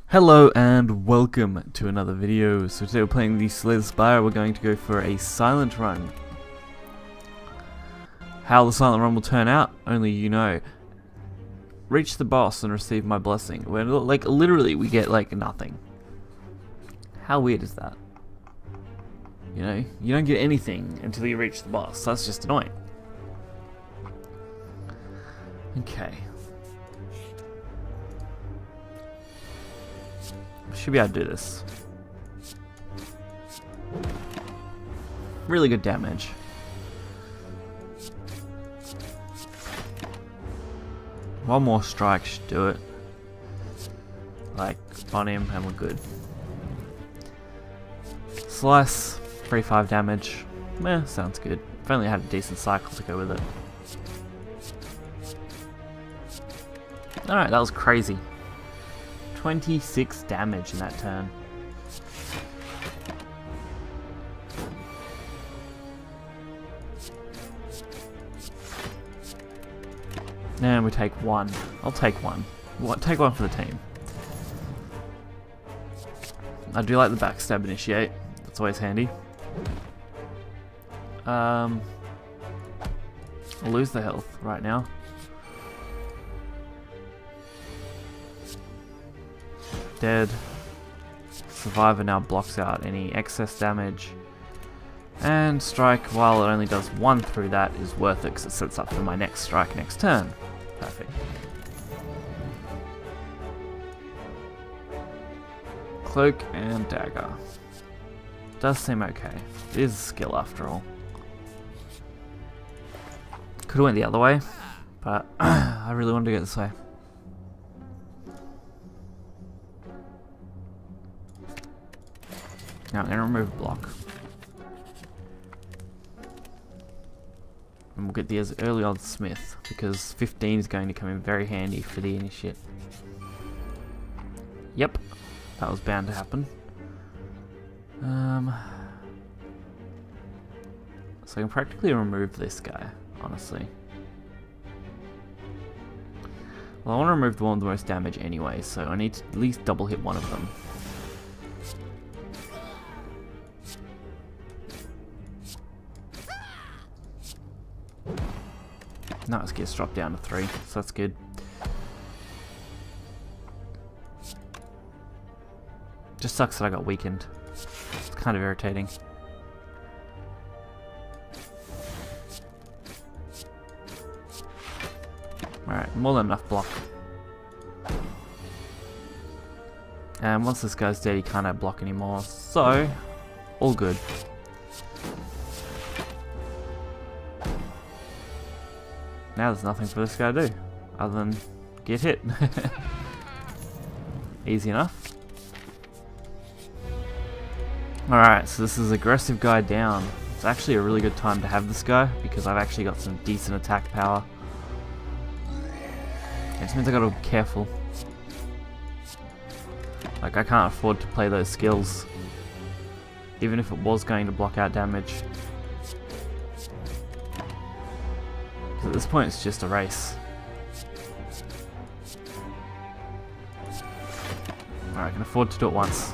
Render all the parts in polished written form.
Hello and welcome to another video. So today we're playing the Slay the Spire. We're going to go for a silent run. How the silent run will turn out, only you know. Reach the boss and receive my blessing. When literally we get nothing. How weird is that? You know, you don't get anything until you reach the boss. That's just annoying. Okay. Should be able to do this. Really good damage. One more strike should do it. On him and we're good. Slice, 3-5 damage. Sounds good. If only I had a decent cycle to go with it. Alright, that was crazy. 26 damage in that turn. And we take one. I'll take one. Take one for the team. I do like the backstab initiate. That's always handy. I'll lose the health right now. Dead. Survivor now blocks out any excess damage. And strike, while it only does one through that, is worth it because it sets up for my next strike next turn. Perfect. Cloak and dagger. Does seem okay. It is a skill after all. Could have went the other way, but I really wanted to go this way. Now I'm going to remove block. And we'll get the early on Smith, because 15 is going to come in very handy for the initiate. Yep, that was bound to happen. So I can practically remove this guy, honestly. Well, I want to remove the one with the most damage anyway, so I need to at least double hit one of them. No, it gets dropped down to 3, so that's good. Just sucks that I got weakened. It's kind of irritating. Alright, more than enough block. And once this guy's dead, he can't block anymore, so all good. Now there's nothing for this guy to do, other than get hit. Easy enough. Alright, so this is aggressive guy down. It's actually a really good time to have this guy, because I've actually got some decent attack power. It means I gotta be careful. I can't afford to play those skills, even if it was going to block out damage. At this point it's just a race. Alright, I can afford to do it once.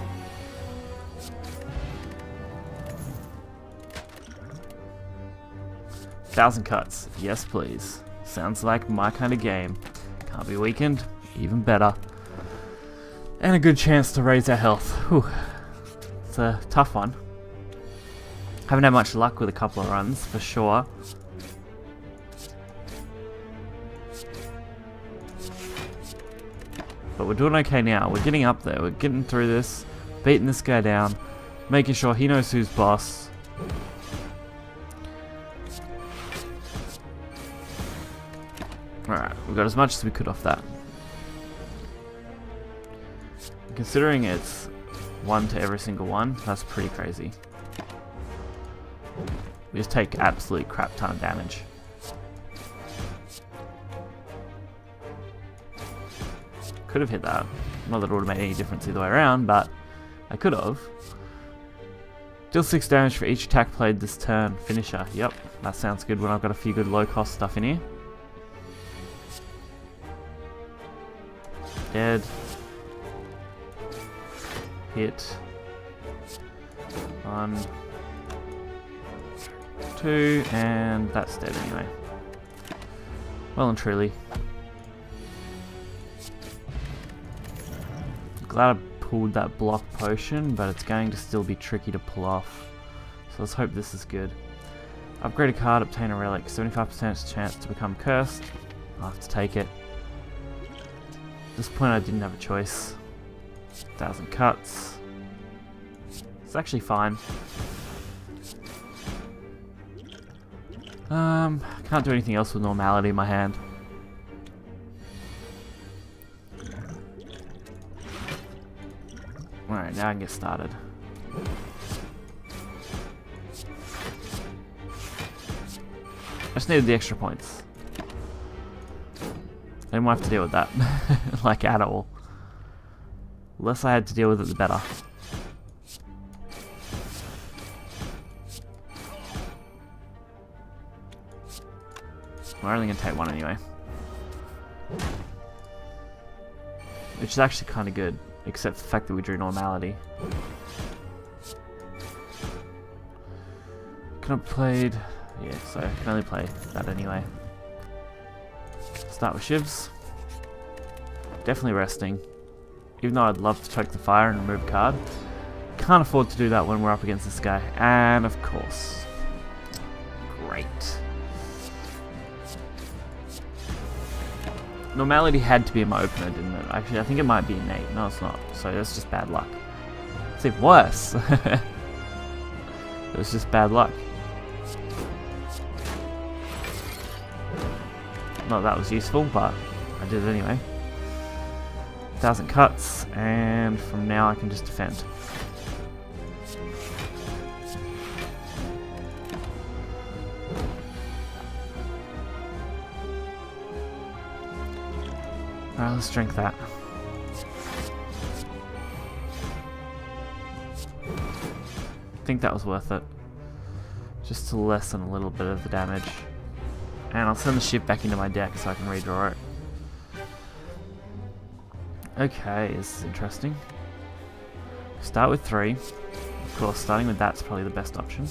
Thousand cuts. Yes please. Sounds like my kind of game. Can't be weakened. Even better. And a good chance to raise our health. Whew. It's a tough one. Haven't had much luck with a couple of runs for sure. But we're doing okay now. We're getting up there. We're getting through this. Beating this guy down. Making sure he knows who's boss. Alright, we got as much as we could off that. Considering it's 1 to every single one, that's pretty crazy. We just take absolute crap ton of damage. Could have hit that. Not that it would have made any difference either way around, but I could have. Deal 6 damage for each attack played this turn. Finisher. Yep, that sounds good when I've got a few good low cost stuff in here. Dead. hit. 1, 2, and that's dead anyway. Well and truly. Glad I pulled that block potion, but it's going to still be tricky to pull off. So let's hope this is good. Upgrade a card, obtain a relic. 75% chance to become cursed. I'll have to take it. At this point I didn't have a choice. 1,000 cuts. It's actually fine. Can't do anything else with normality in my hand. Alright, now I can get started. I just needed the extra points. I didn't want to have to deal with that. Like, at all. The less I had to deal with it, the better. We're only going to take one anyway. Which is actually kind of good, except for the fact that we drew normality. Could have played... yeah, so I can only play that anyway. Start with shivs. Definitely resting. Even though I'd love to choke the fire and remove a card. Can't afford to do that when we're up against this guy. And of course. Great. Normality had to be in my opener, didn't it? Actually, I think it might be innate. No, it's not. So that's just bad luck. It's even worse. It was just bad luck. Not that was useful, but I did it anyway. 1,000 cuts, and from now I can just defend. Alright, let's drink that. I think that was worth it. Just to lessen a little bit of the damage. And I'll send the shiv back into my deck so I can redraw it. Okay, this is interesting. Start with 3. Of course, starting with that's probably the best option.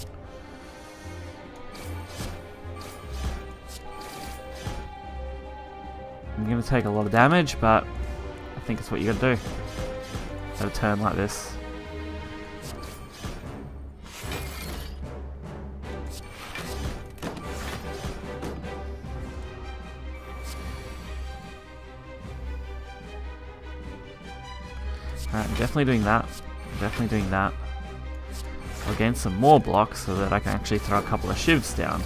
I'm going to take a lot of damage, but I think it's what you got to do at a turn like this. Alright, I'm definitely doing that. Definitely doing that. I'll gain some more blocks so that I can actually throw a couple of shivs down.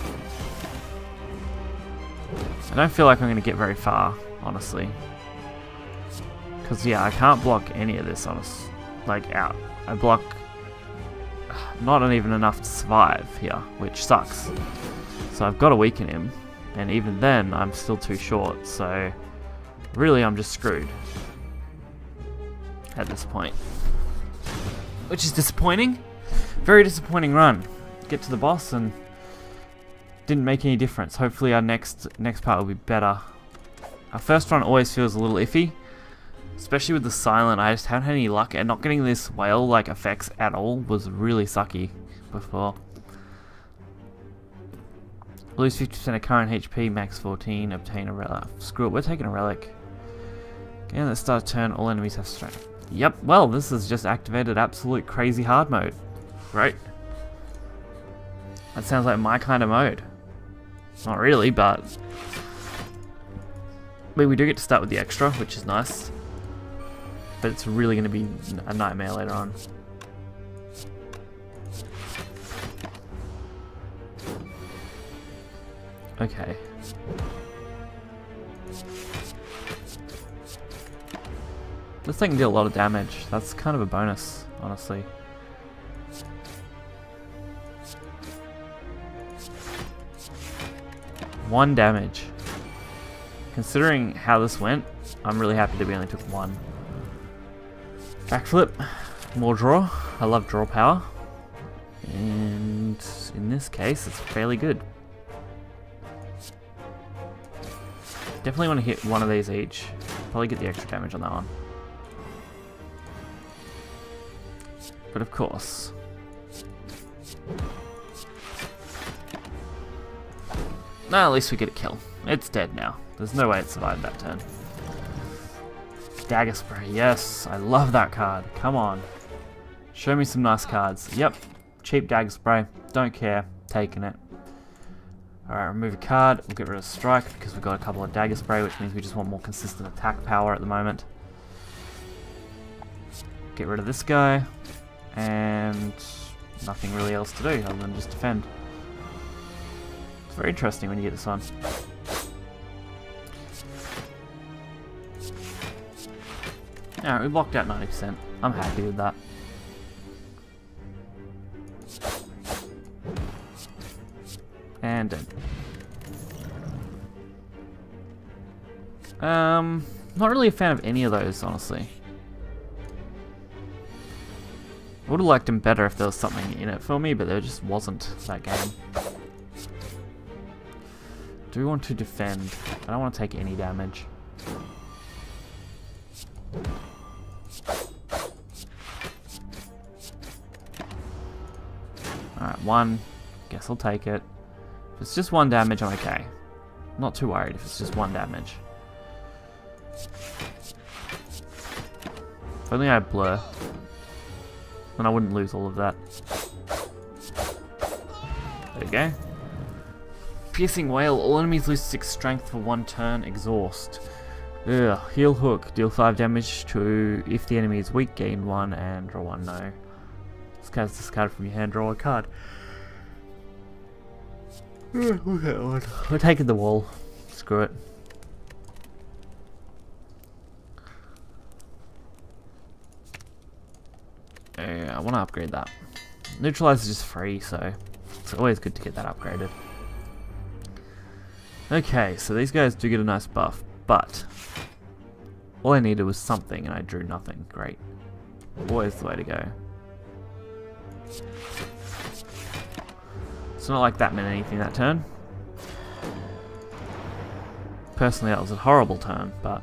I don't feel like I'm going to get very far, honestly. Because, yeah, I can't block any of this, like, out. I block not even enough to survive here, which sucks. So I've got to weaken him, and even then, I'm still too short, so really I'm just screwed at this point. Which is disappointing. Very disappointing run. Get to the boss and didn't make any difference. Hopefully our next part will be better. Our first run always feels a little iffy, especially with the silent. I just haven't had any luck, and not getting this whale like effects at all was really sucky before. Lose 50% of current HP, max 14, obtain a relic. Screw it, we're taking a relic. Okay, let's start a turn, all enemies have strength. Yep, well, this has just activated absolute crazy hard mode. Great. That sounds like my kind of mode. Not really, but I mean, we do get to start with the extra, which is nice. But it's really going to be a nightmare later on. Okay. This thing can deal a lot of damage. That's kind of a bonus, honestly. One damage. Considering how this went, I'm really happy that we only took one. Backflip. More draw. I love draw power. And in this case, it's fairly good. Definitely want to hit one of these each. Probably get the extra damage on that one. But of course. No, at least we get a kill. It's dead now. There's no way it survived that turn. Dagger Spray, yes. I love that card. Come on. Show me some nice cards. Yep. Cheap Dagger Spray. Don't care. Taking it. Alright, remove a card. We'll get rid of Strike because we've got a couple of Dagger Spray, which means we just want more consistent attack power at the moment. Get rid of this guy. And nothing really else to do other than just defend. It's very interesting when you get this one. Alright, we blocked out 90%. I'm happy with that. And dead. Not really a fan of any of those, honestly. I would have liked him better if there was something in it for me, but there just wasn't that game. Do we want to defend? I don't want to take any damage. Alright, 1. Guess I'll take it. If it's just 1 damage, I'm okay. I'm not too worried if it's just 1 damage. If only I had Blur. Then I wouldn't lose all of that. There we go. Piercing Wail. All enemies lose 6 strength for 1 turn. Exhaust. Ugh. Heal Hook. Deal 5 damage to if the enemy is weak, gain 1 and draw 1. No. This card's discarded from your hand, draw a card. Okay, we're taking the wall. Screw it. I want to upgrade that. Neutralize is just free, so it's always good to get that upgraded. Okay, so these guys do get a nice buff, but all I needed was something and I drew nothing. Great. Always the way to go. It's not like that meant anything that turn. Personally, that was a horrible turn, but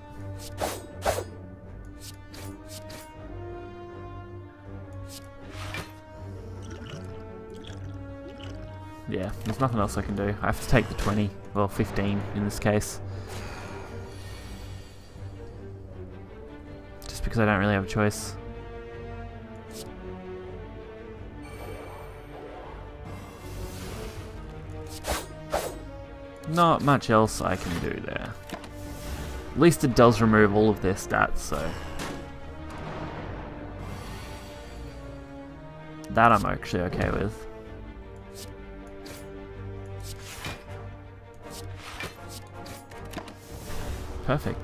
yeah, there's nothing else I can do. I have to take the 20, well 15 in this case. Just because I don't really have a choice. Not much else I can do there. At least it does remove all of their stats, so that I'm actually okay with. Perfect.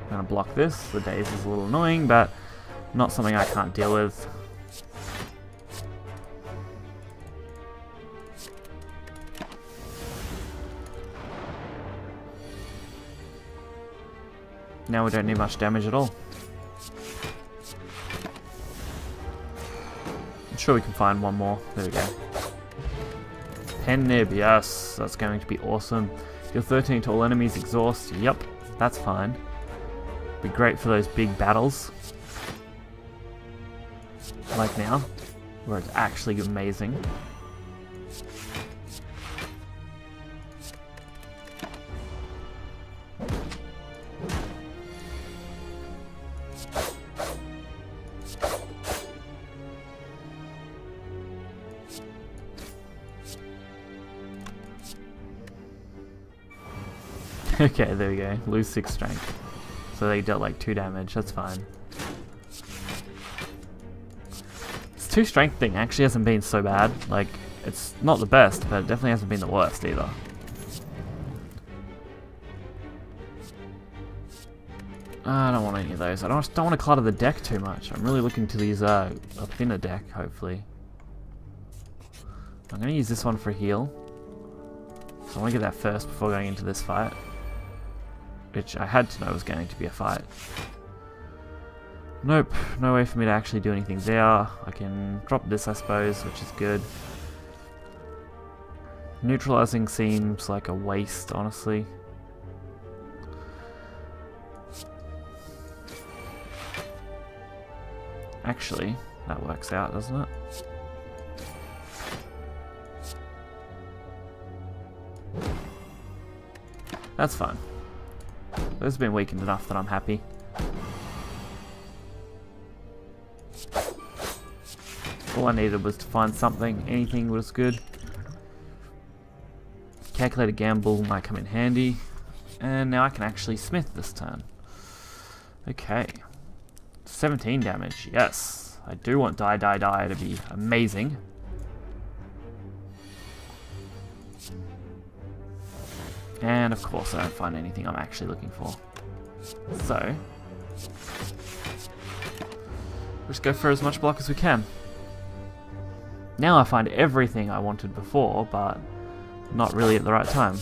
I'm gonna block this. The daze is a little annoying, but not something I can't deal with. Now we don't need much damage at all. I'm sure we can find one more. There we go. Pen Nib, yes, that's going to be awesome. Deal 13 to all enemies, exhaust, yep, that's fine. Be great for those big battles. Like now, where it's actually amazing. Okay, there we go. Lose 6 strength. So they dealt like 2 damage. That's fine. This 2 strength thing actually hasn't been so bad. Like, it's not the best, but it definitely hasn't been the worst either. I don't want any of those. I don't want to clutter the deck too much. I'm really looking to use a thinner deck, hopefully. I'm going to use this one for a heal. So I want to get that first before going into this fight. Which I had to know was going to be a fight. Nope, no way for me to actually do anything there. I can drop this, I suppose, which is good. Neutralizing seems like a waste, honestly. Actually, That works out, doesn't it? That's fine. Those have been weakened enough that I'm happy. All I needed was to find something. Anything was good. Calculated gamble might come in handy. And now I can actually smith this turn. Okay. 17 damage, yes. I do want die, die, die to be amazing. And of course I don't find anything I'm actually looking for. So, we'll just go for as much block as we can. Now I find everything I wanted before, but not really at the right time.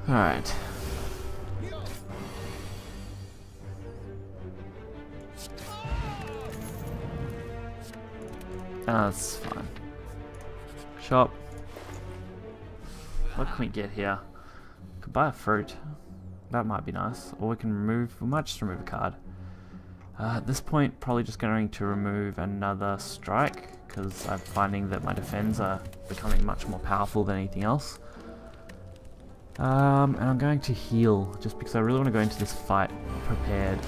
Alright. That's fine. Shop. What can we get here? Could buy a fruit. That might be nice. Or we can remove, we might just remove a card. At this point, probably just going to remove another strike, because I'm finding that my defends are becoming much more powerful than anything else. And I'm going to heal, just because I really want to go into this fight prepared,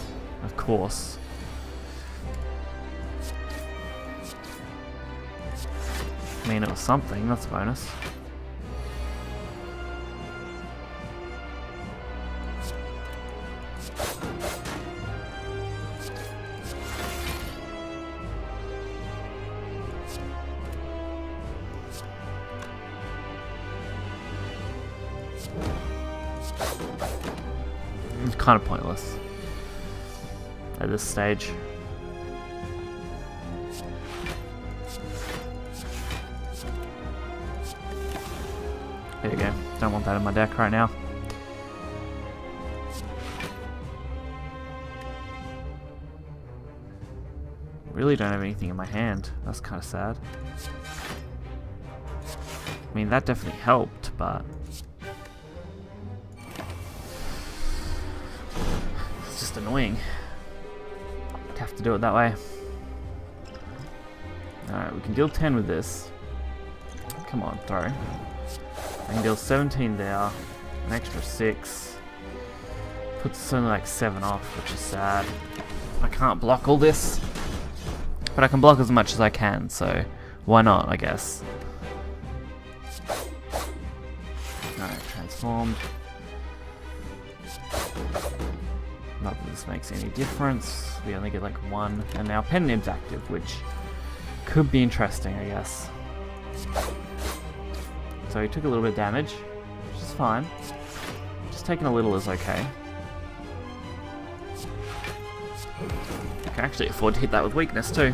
of course. I mean, it was something, that's a bonus. It's kind of pointless at this stage. There you go. Don't want that in my deck right now. Really don't have anything in my hand. That's kind of sad. I mean, that definitely helped, but it's just annoying to have to do it that way. Alright, we can deal 10 with this. Come on, throw. I can deal 17 there, an extra 6. Puts us only like 7 off, which is sad. I can't block all this, but I can block as much as I can, so why not, I guess. Alright, transformed. Not that this makes any difference. We only get like 1, and now pen nib's active, which could be interesting, I guess. So he took a little bit of damage, which is fine. Just taking a little is okay. I can actually afford to hit that with weakness too.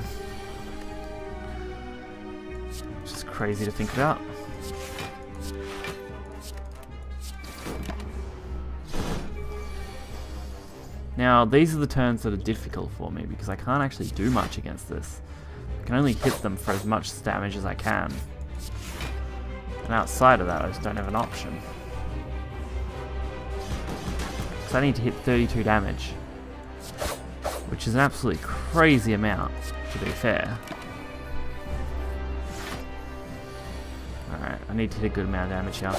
Which is crazy to think about. Now, these are the turns that are difficult for me because I can't actually do much against this. I can only hit them for as much damage as I can. And outside of that, I just don't have an option. So I need to hit 32 damage, which is an absolutely crazy amount, to be fair. Alright, I need to hit a good amount of damage here.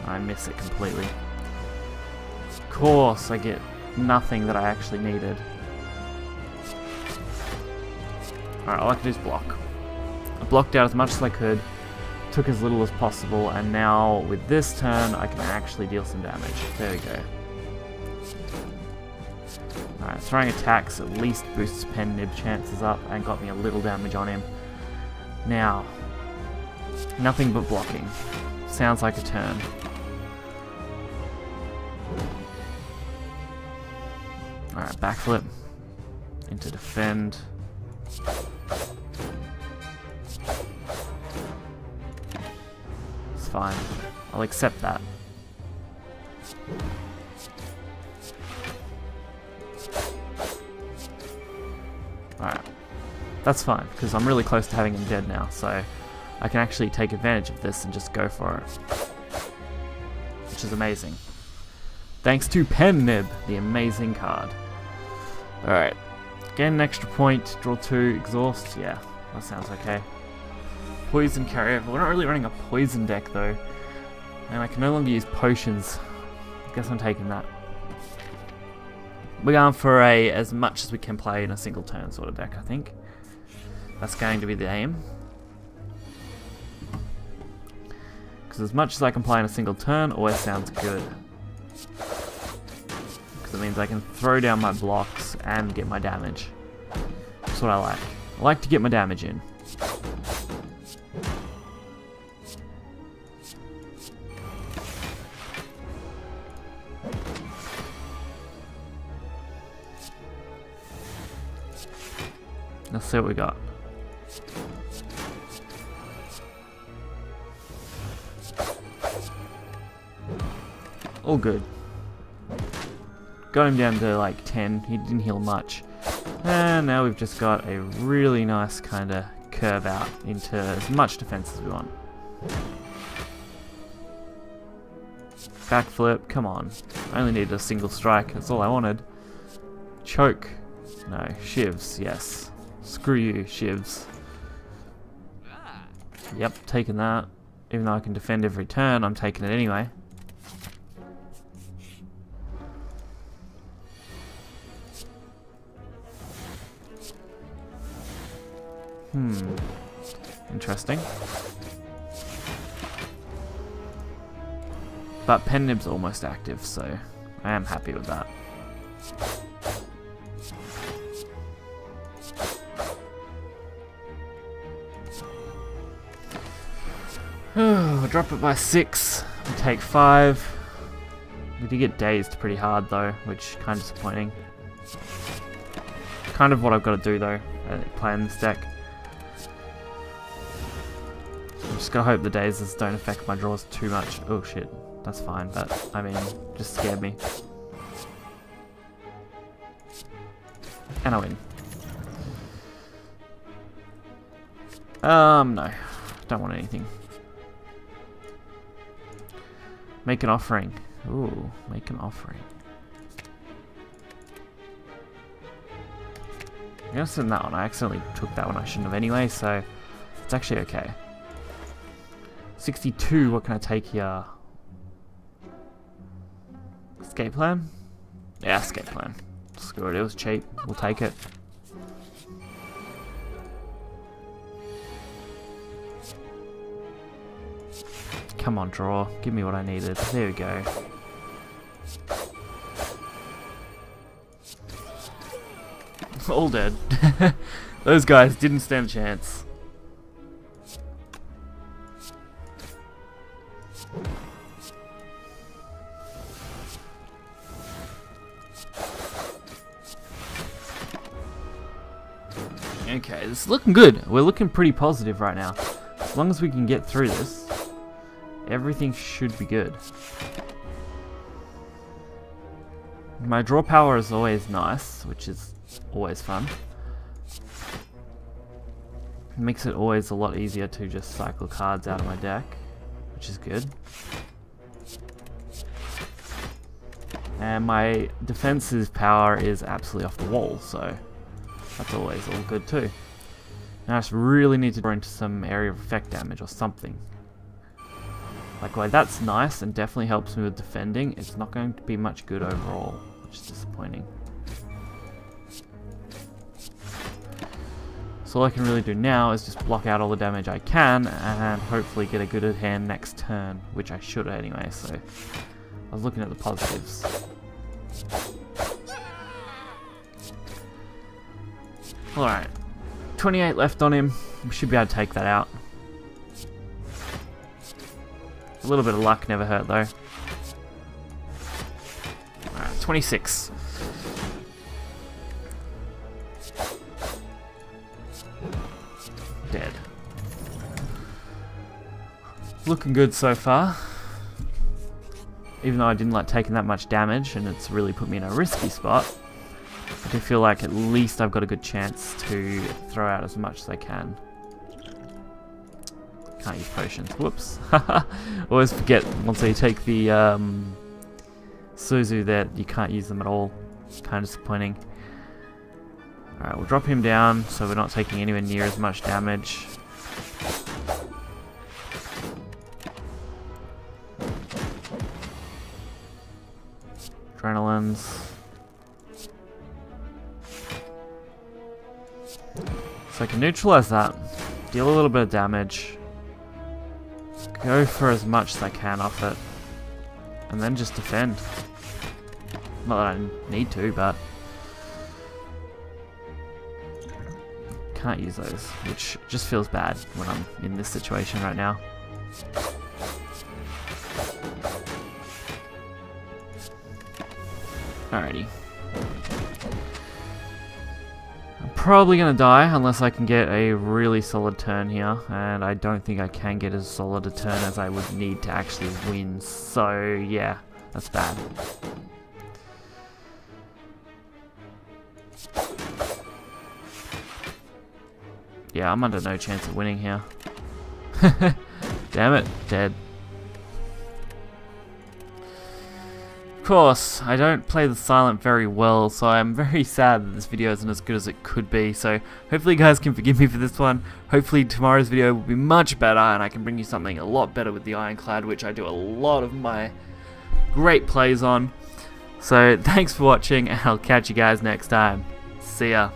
I miss it completely. Of course, I get nothing that I actually needed. Alright, all I can do is block. I blocked out as much as I could. Took as little as possible, and now with this turn I can actually deal some damage. There we go. Alright, throwing attacks at least boosts pen nib chances up and got me a little damage on him. Now, nothing but blocking. Sounds like a turn. Alright, backflip into defend. Fine. I'll accept that. Alright. That's fine, because I'm really close to having him dead now, so I can actually take advantage of this and just go for it. Which is amazing. Thanks to Pen Nib, the amazing card. Alright. Gain an extra point, draw 2, exhaust. Yeah, that sounds okay. Poison carryover. We're not really running a poison deck though. And I can no longer use potions. Guess I'm taking that. We're going for a as much as we can play in a single turn sort of deck, I think. That's going to be the aim. Because as much as I can play in a single turn always sounds good. Because it means I can throw down my blocks and get my damage. That's what I like. I like to get my damage in. Let's see what we got. All good. Got him down to like 10. He didn't heal much. And now we've just got a really nice kind of curve out into as much defense as we want. Backflip, come on. I only needed a single strike, that's all I wanted. Choke. No, shivs, yes. Screw you, shivs. Yep, taking that. Even though I can defend every turn, I'm taking it anyway. Interesting. But Pen Nib's almost active, so I am happy with that. Drop it by 6. We take 5. We did get dazed pretty hard though, which kind of disappointing. Kind of what I've got to do though, playing this deck. I'm just gonna hope the dazes don't affect my draws too much. Oh shit, that's fine, but I mean, just scared me. And I win. No. Don't want anything. Make an offering. Ooh, make an offering. I'm gonna send that one. I accidentally took that one. I shouldn't have anyway, so it's actually okay. 62, what can I take here? Escape plan? Yeah, escape plan. Screw it, it was cheap. We'll take it. Come on, draw. Give me what I needed. There we go. All dead. Those guys didn't stand a chance. Okay, this is looking good. We're looking pretty positive right now. As long as we can get through this, everything should be good. My draw power is always nice, which is always fun. It makes it always a lot easier to just cycle cards out of my deck, which is good. And my defensive power is absolutely off the wall, so that's always all good too. Now I just really need to draw into some area of effect damage or something. Like, well, that's nice and definitely helps me with defending. It's not going to be much good overall, which is disappointing. So all I can really do now is just block out all the damage I can and hopefully get a good hand next turn, which I should anyway, so I was looking at the positives. Alright, 28 left on him. We should be able to take that out. A little bit of luck never hurt though. Alright, 26. Dead. Looking good so far. Even though I didn't like taking that much damage and it's really put me in a risky spot, I do feel like at least I've got a good chance to throw out as much as I can. Can't use potions. Whoops. Always forget once I take the Suzu there, you can't use them at all. Kind of disappointing. Alright, we'll drop him down so we're not taking anywhere near as much damage. Adrenalines. So I can neutralize that. Deal a little bit of damage. Go for as much as I can off it. And then just defend. Not that I need to, but... can't use those, which just feels bad when I'm in this situation right now. Alrighty. I'm probably gonna die unless I can get a really solid turn here, and I don't think I can get as solid a turn as I would need to actually win, so yeah, that's bad. Yeah, I'm under no chance of winning here. Damn it, dead. Of course, I don't play the silent very well, so I'm very sad that this video isn't as good as it could be, so hopefully you guys can forgive me for this one. Hopefully tomorrow's video will be much better, and I can bring you something a lot better with the Ironclad, which I do a lot of my great plays on. So thanks for watching, and I'll catch you guys next time. See ya.